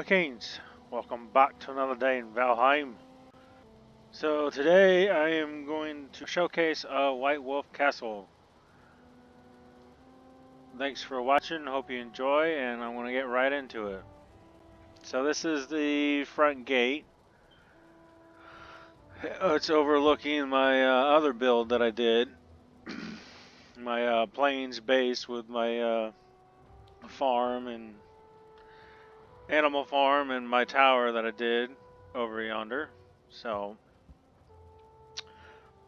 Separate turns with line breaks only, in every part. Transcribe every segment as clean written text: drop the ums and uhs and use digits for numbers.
Fortifications, welcome back to another day in Valheim. So today I am going to showcase a White Wolf Castle. Thanks for watching, hope you enjoy, and I'm going to get right into it. So this is the front gate. It's overlooking my other build that I did. My plains base with my farm and animal farm and my tower that I did over yonder. So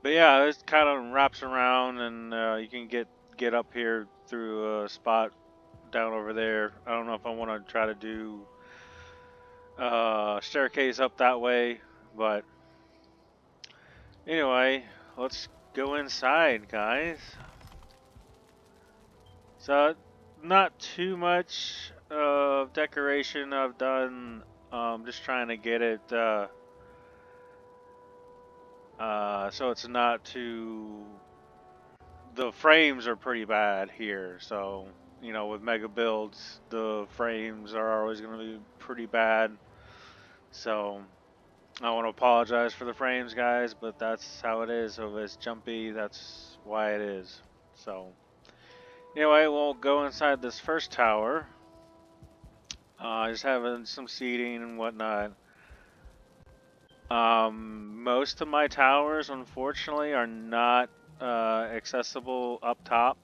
But yeah, it kind of wraps around, and you can get up here through a spot down over there. I don't know if I want to try to do staircase up that way, but anyway, let's go inside, guys. So not too much of decoration I've done. Just trying to get it so it's not too. The frames are pretty bad here, so with mega builds, the frames are always going to be pretty bad. So I want to apologize for the frames, guys, but that's how it is. So if it's jumpy, that's why it is. So anyway, we'll go inside this first tower. Just having some seating and whatnot. Most of my towers, unfortunately, are not accessible up top.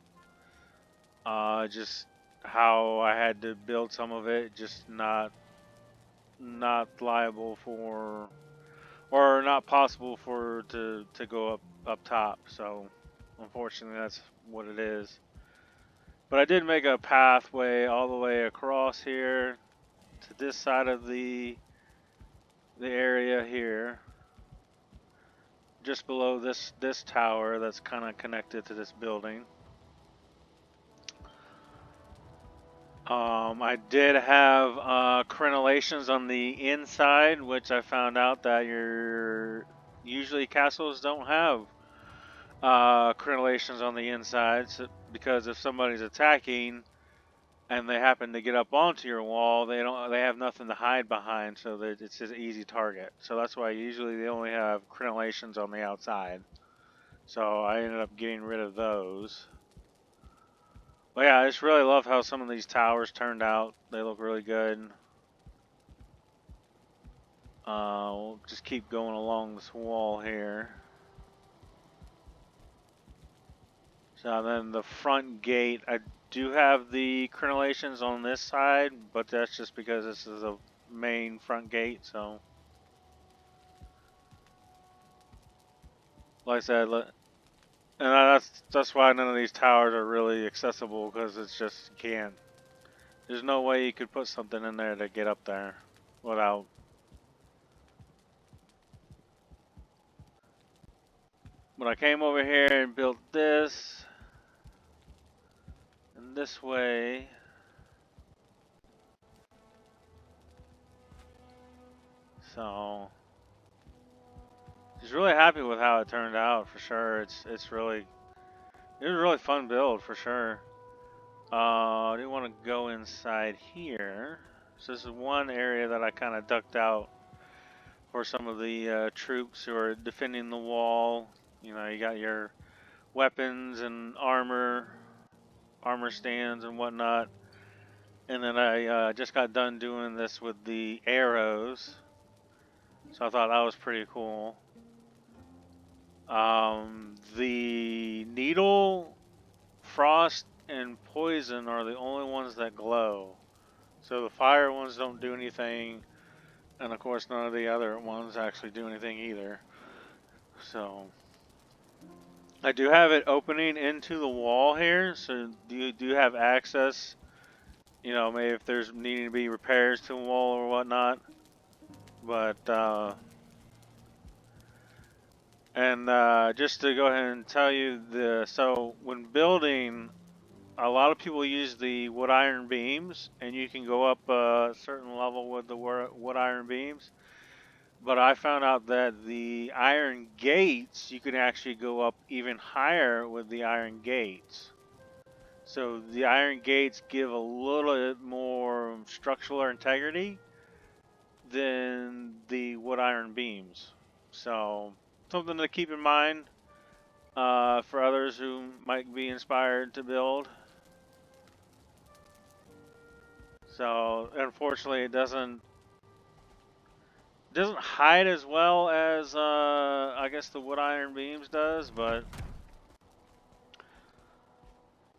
Just how I had to build some of it, just not liable for, or not possible for to go up top. So unfortunately, that's what it is. But I did make a pathway all the way across here to this side of the area here, just below this tower that's kind of connected to this building. I did have crenellations on the inside, which I found out that usually castles don't have crenellations on the inside, because if somebody's attacking and they happen to get up onto your wall, they have nothing to hide behind, so that it's an easy target. So that's why usually they only have crenellations on the outside. So I ended up getting rid of those. But yeah, I just really love how some of these towers turned out. They look really good. We'll just keep going along this wall here. So then the front gate, I do have the crenellations on this side, but that's just because this is a main front gate. So, like I said, and that's why none of these towers are really accessible, because it's just you can't. There's no way you could put something in there to get up there without. But I came over here and built this, and this way. So, just really happy with how it turned out, for sure. It was a really fun build, for sure. I do want to go inside here. So this is one area that I kind of ducked out for some of the troops who are defending the wall. You got your weapons and armor stands and whatnot. And then I just got done doing this with the arrows. So I thought that was pretty cool. The needle, frost, and poison are the only ones that glow. So the fire ones don't do anything, and of course none of the other ones actually do anything either. So I do have it opening into the wall here, so you do have access. Maybe if there's needing to be repairs to the wall or whatnot. But just to go ahead and tell you so when building, a lot of people use the wood iron beams, and you can go up a certain level with the wood iron beams. But I found out that the iron gates, you can actually go up even higher with the iron gates. So the iron gates give a little bit more structural integrity, than the wood iron beams. So something to keep in mind for others who might be inspired to build. So unfortunately, it doesn't hide as well as I guess the wood iron beams does, but.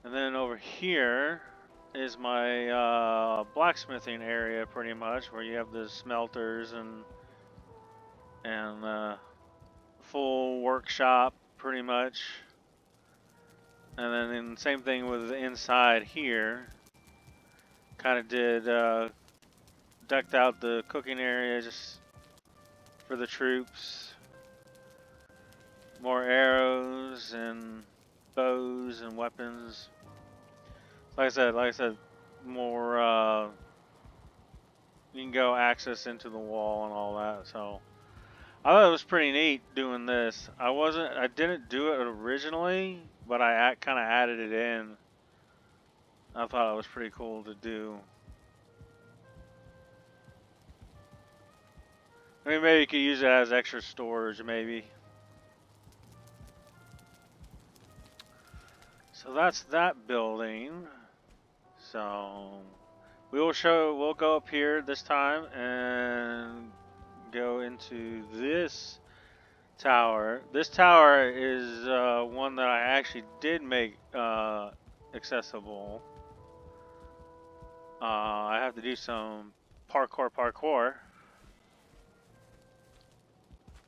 And then over here is my blacksmithing area, pretty much, where you have the smelters and full workshop, pretty much. And then same thing with the inside here. Kind of did decked out the cooking area just for the troops. More arrows and bows and weapons. Like I said, more. You can go access into the wall and all that. So I thought it was pretty neat doing this. I didn't do it originally, but I kind of added it in. I thought it was pretty cool to do. I mean, maybe you could use it as extra storage, maybe. So that's that building. So we'll go up here this time and go into this tower. This tower is one that I actually did make accessible. I have to do some parkour,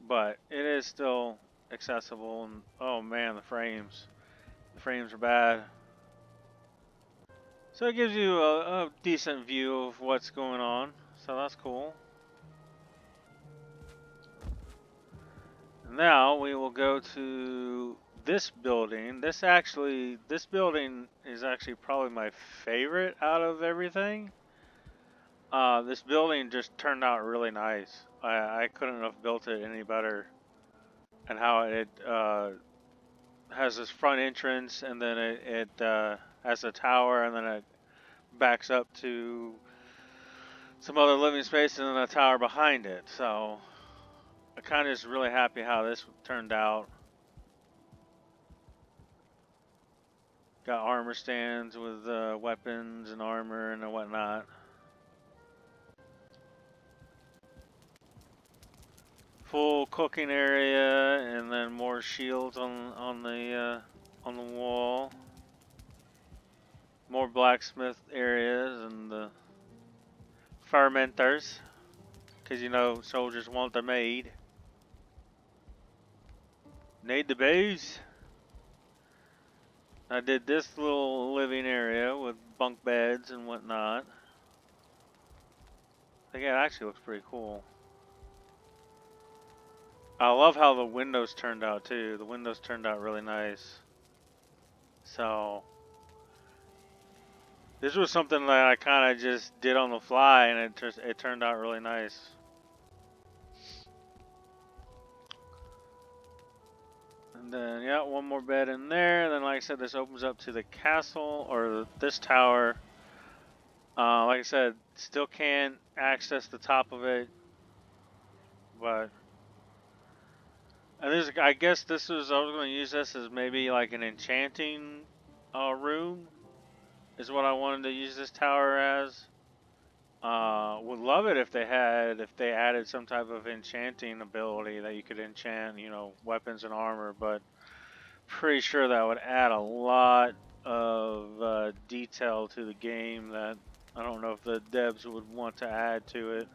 but it is still accessible. And oh man, the frames are bad. So it gives you a decent view of what's going on. So that's cool. Now we will go to this building. This building is actually probably my favorite out of everything. This building just turned out really nice. I couldn't have built it any better. And how it has this front entrance, and then it has a tower, and then it backs up to some other living space, and then a tower behind it. So I kind of just really happy how this turned out. Got armor stands with weapons and armor and whatnot. Full cooking area, and then more shields on the wall. More blacksmith areas and the fermenters, because you know soldiers want their maid. Need the booze. I did this little living area with bunk beds and whatnot. I think it actually looks pretty cool. I love how the windows turned out too. The windows turned out really nice. So this was something that I kind of just did on the fly, and it turned out really nice. And then yeah, one more bed in there. Then like I said, this opens up to the castle or this tower. Like I said, still can't access the top of it, but I guess I was going to use this as maybe like an enchanting room, is what I wanted to use this tower as. Would love it if they added some type of enchanting ability that you could enchant, you know, weapons and armor, but pretty sure that would add a lot of detail to the game that I don't know if the devs would want to add to it.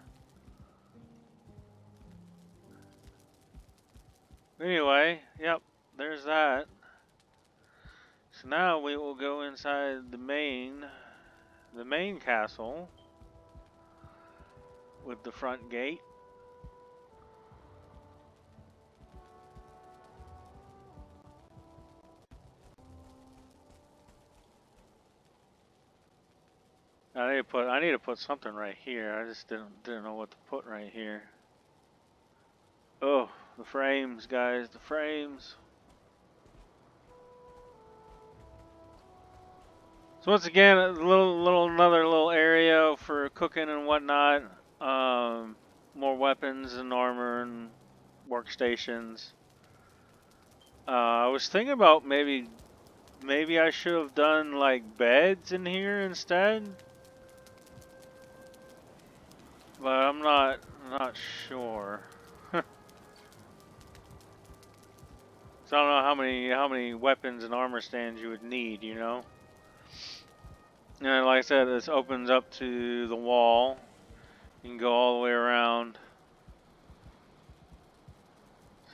Anyway, yep, there's that. So now we will go inside the main castle with the front gate. I need to put something right here. I just didn't know what to put right here. Oh, the frames, guys, the frames. So once again, another little area for cooking and whatnot. more weapons and armor and workstations. I was thinking about maybe I should have done like beds in here instead, but I'm not sure. So I don't know how many weapons and armor stands you would need, you know. And like I said, this opens up to the wall. You can go all the way around.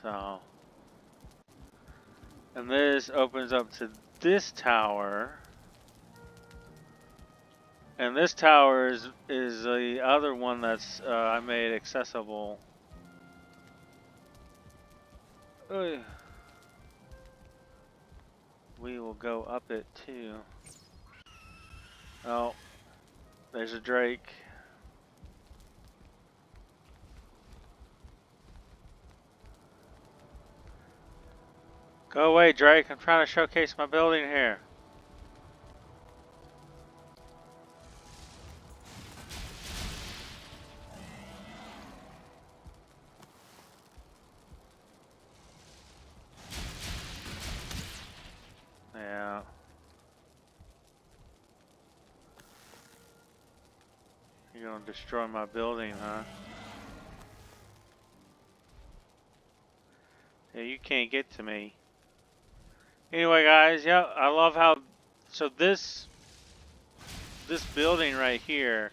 So, and this opens up to this tower. And this tower is the other one that's I made accessible. Ugh. We will go up it too. Oh, there's a Drake. Go away, Drake. I'm trying to showcase my building here. Yeah. You're gonna destroy my building, huh? Yeah, you can't get to me. Anyway, guys, yeah, I love how. So this building right here,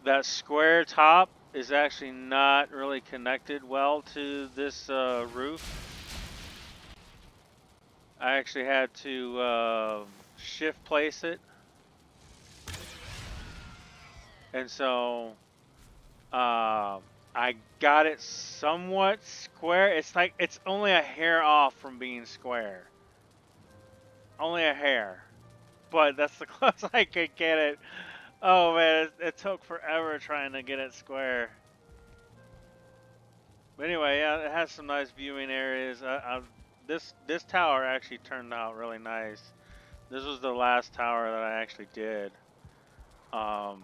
that square top is actually not really connected well to this roof. I actually had to shift place it, and so I got it somewhat square. It's like it's only a hair off from being square, only a hair, but that's the closest I could get it. Oh man, it took forever trying to get it square. But anyway, yeah, it has some nice viewing areas. This tower actually turned out really nice. This was the last tower that I actually did. Um,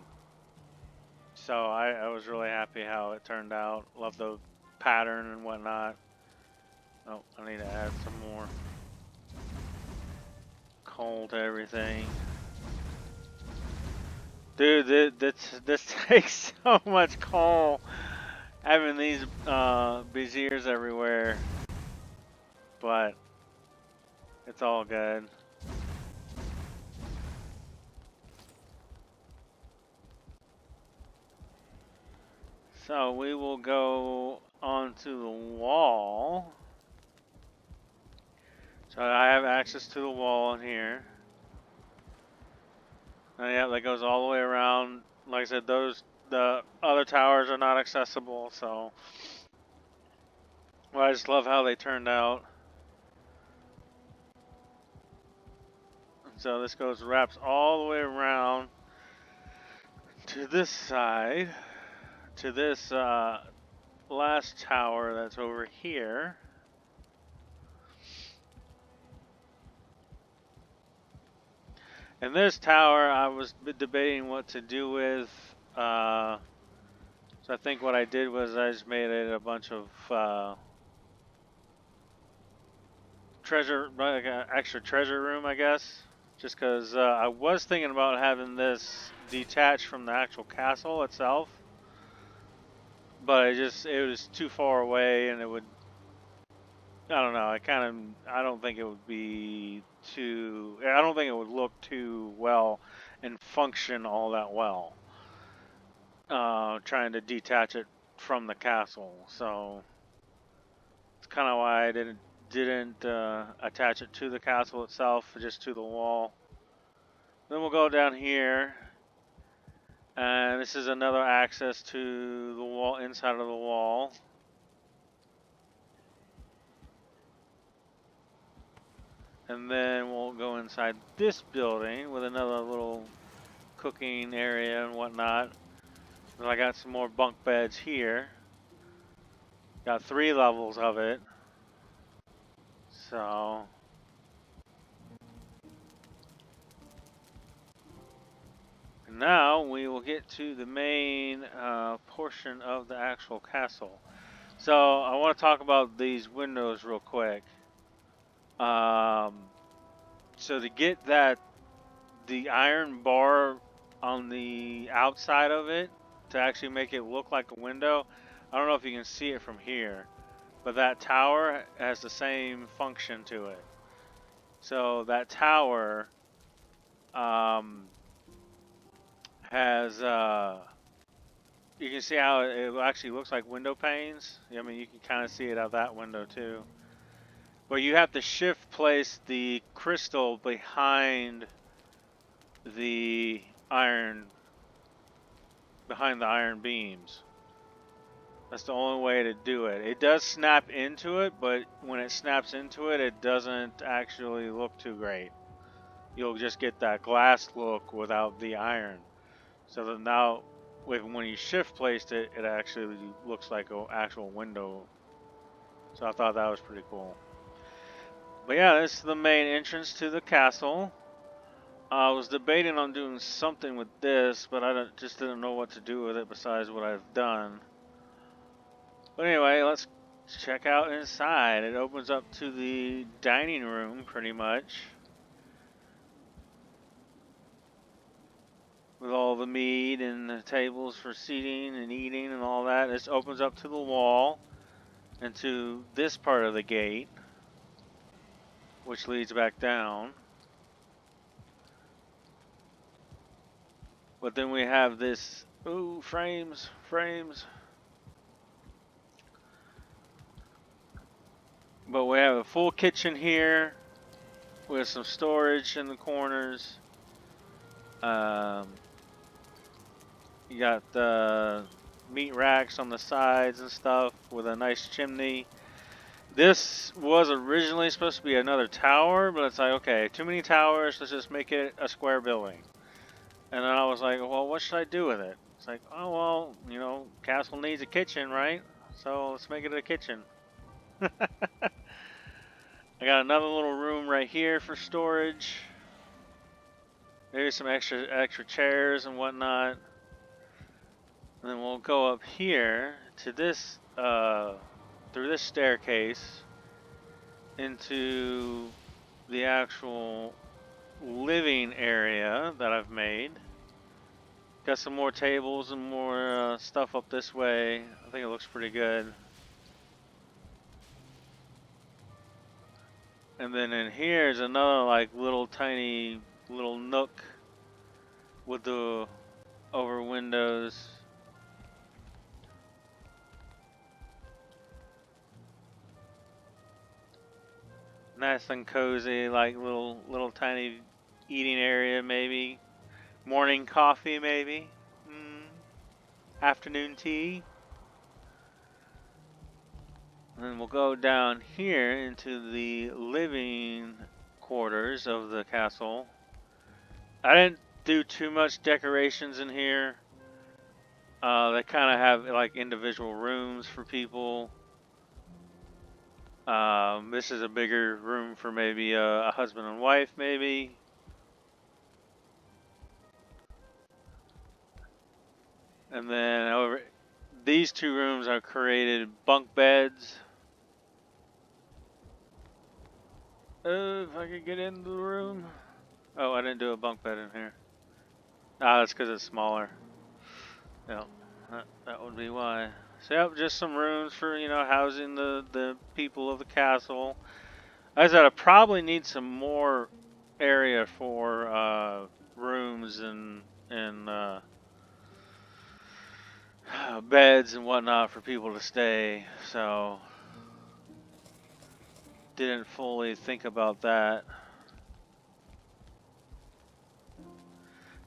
so I was really happy how it turned out. Love the pattern and whatnot. Oh, I need to add some more coal to everything. Dude, this takes so much coal having these braziers everywhere, but it's all good. So we will go onto the wall. So I have access to the wall in here. And yeah, that goes all the way around. Like I said, the other towers are not accessible, so well, I just love how they turned out. So this wraps all the way around to this side, to this last tower that's over here. And this tower, I was debating what to do with. So I think what I did was I just made it a bunch of treasure, like an extra treasure room, I guess. Just because I was thinking about having this detached from the actual castle itself, but it was too far away, and it would. I don't know. I don't think it would be too. I don't think it would look too well and function all that well. Trying to detach it from the castle, so it's kind of why I didn't attach it to the castle itself, just to the wall. Then we'll go down here, and this is another access to the wall, inside of the wall. And then we'll go inside this building with another little cooking area and whatnot. And I got some more bunk beds here. Got 3 levels of it. So now we will get to the main portion of the actual castle. So I want to talk about these windows real quick. Um, so to get the iron bar on the outside of it to actually make it look like a window, I don't know if you can see it from here, but that tower has the same function to it. So that tower um, has you can see how it actually looks like window panes. I mean, you can kind of see it out that window too. But you have to shift place the crystal the iron behind the iron beams. That's the only way to do it. It does snap into it, but when it snaps into it, it doesn't actually look too great. You'll just get that glass look without the iron. So that now, when you shift placed it, it actually looks like an actual window. So I thought that was pretty cool. But yeah, this is the main entrance to the castle. I was debating on doing something with this, but just didn't know what to do with it besides what I've done. But anyway, let's check out inside. It opens up to the dining room pretty much, with all the meat and the tables for seating and eating and all that. This opens up to the wall and to this part of the gate, which leads back down. But then we have this, ooh, frames. But we have a full kitchen here with some storage in the corners. You got the meat racks on the sides and stuff with a nice chimney. This was originally supposed to be another tower, but it's like, okay, too many towers, let's just make it a square building. And then I was like, well, what should I do with it? It's like, oh, well, castle needs a kitchen, right? So let's make it a kitchen. I got another little room right here for storage. Maybe some extra chairs and whatnot. And then we'll go up here to this, through this staircase into the actual living area that I've made. Got some more tables and more stuff up this way. I think it looks pretty good. And then in here is another like little tiny little nook with the over windows. Nice and cozy, like little tiny eating area maybe. Morning coffee maybe. Afternoon tea. And then we'll go down here into the living quarters of the castle. I didn't do too much decorations in here. They kind of have like individual rooms for people. This is a bigger room for maybe a husband and wife, maybe. And then over these two rooms are created bunk beds. If I could get into the room. Oh, I didn't do a bunk bed in here. Ah, that's because it's smaller. Yeah, that would be why. So yep, just some rooms for housing the people of the castle. As I said, I probably need some more area for rooms and beds and whatnot for people to stay. So didn't fully think about that.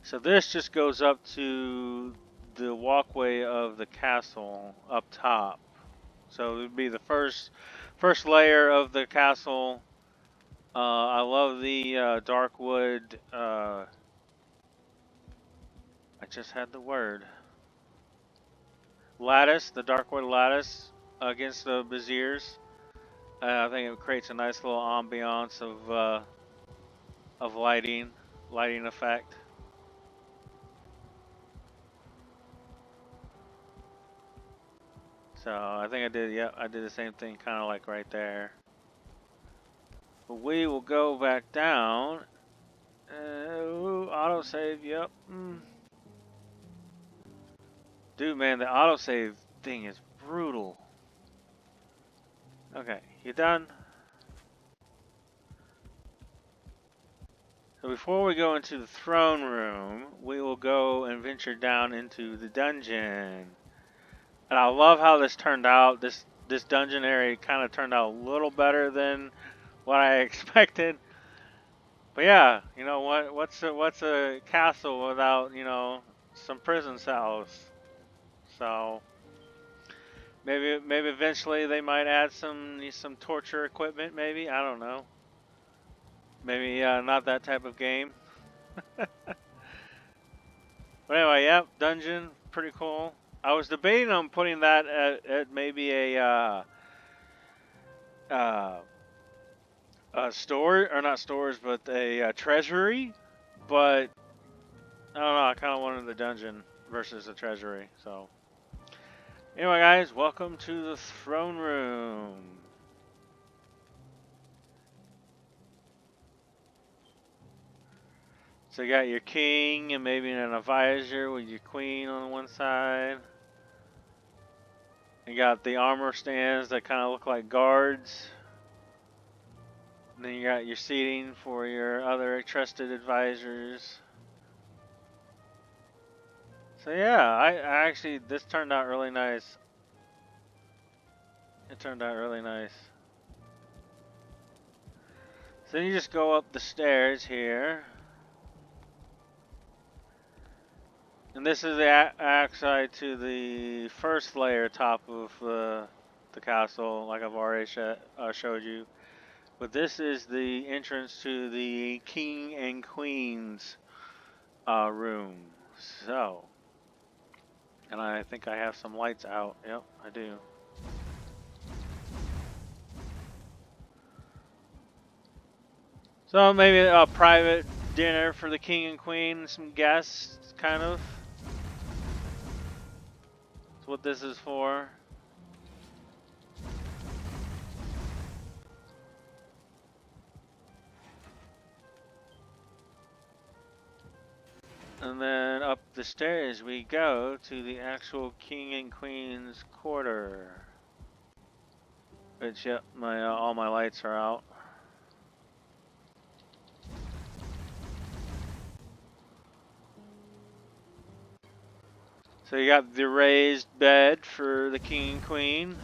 So this just goes up to the walkway of the castle up top. So it would be the first layer of the castle. I love the dark wood. I just had the word lattice, the dark wood lattice against the braziers. I think it creates a nice little ambiance of lighting effect. So I think I did. Yep, I did the same thing, kind of like right there. But we will go back down. Ooh, autosave. Yep. Dude, man, the autosave thing is brutal. Okay, you done? So before we go into the throne room, we will go and venture down into the dungeon. And I love how this turned out. This dungeon area kind of turned out a little better than what I expected. But yeah, you know what? What's a castle without some prison cells? So maybe eventually they might add some torture equipment. Maybe I don't know. Maybe not that type of game. But anyway, yep, dungeon, pretty cool. I was debating on putting that at maybe uh, a store, or not stores, but a treasury. But I don't know. I kind of wanted the dungeon versus the treasury. So anyway, guys, welcome to the throne room. So you got your king and maybe an advisor with your queen on one side. You got the armor stands that kind of look like guards. And then you got your seating for your other trusted advisors. So yeah, I actually, this turned out really nice. It turned out really nice. So then you just go up the stairs here. And this is the actually to the first layer top of the castle, like I've already showed you. But this is the entrance to the king and queen's room. So, and I think I have some lights out. Yep, I do. So maybe a private dinner for the king and queen, some guests, kind of. That's what this is for. And then up the stairs we go to the actual king and queen's quarter. Which, yep, my all my lights are out. So you got the raised bed for the king and queen.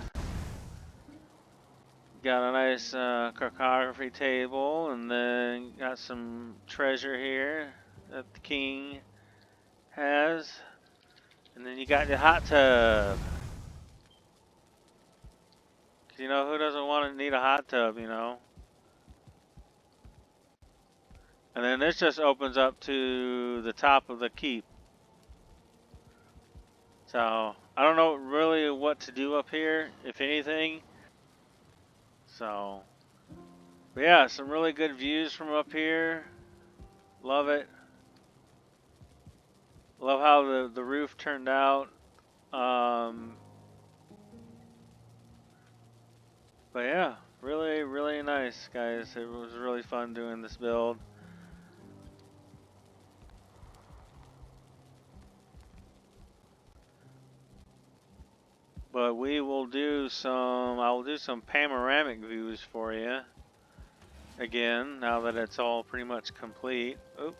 Got a nice cartography table, and then got some treasure here that the king has. And then you got the hot tub. 'Cause you know, who doesn't want to need a hot tub, you know? And then this just opens up to the top of the keep. So, I don't know really what to do up here, if anything. So, but yeah, some really good views from up here. Love it. Love how the roof turned out. But yeah, really, really nice, guys. It was really fun doing this build. But we will do some, I will do some panoramic views for you. Again, now that it's all pretty much complete. Oop.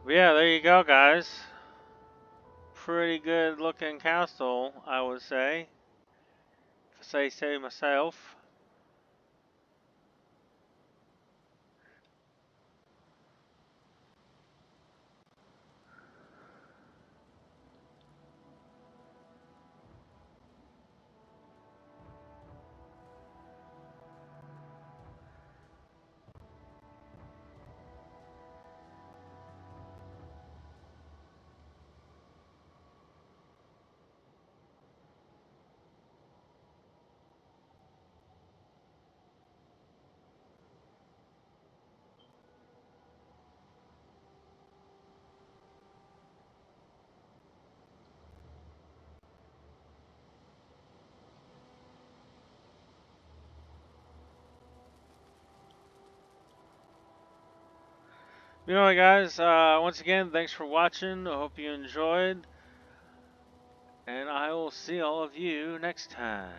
But yeah, there you go, guys. Pretty good looking castle, I would say. If I say so myself. You know what, guys? Once again, thanks for watching. I hope you enjoyed. And I will see all of you next time.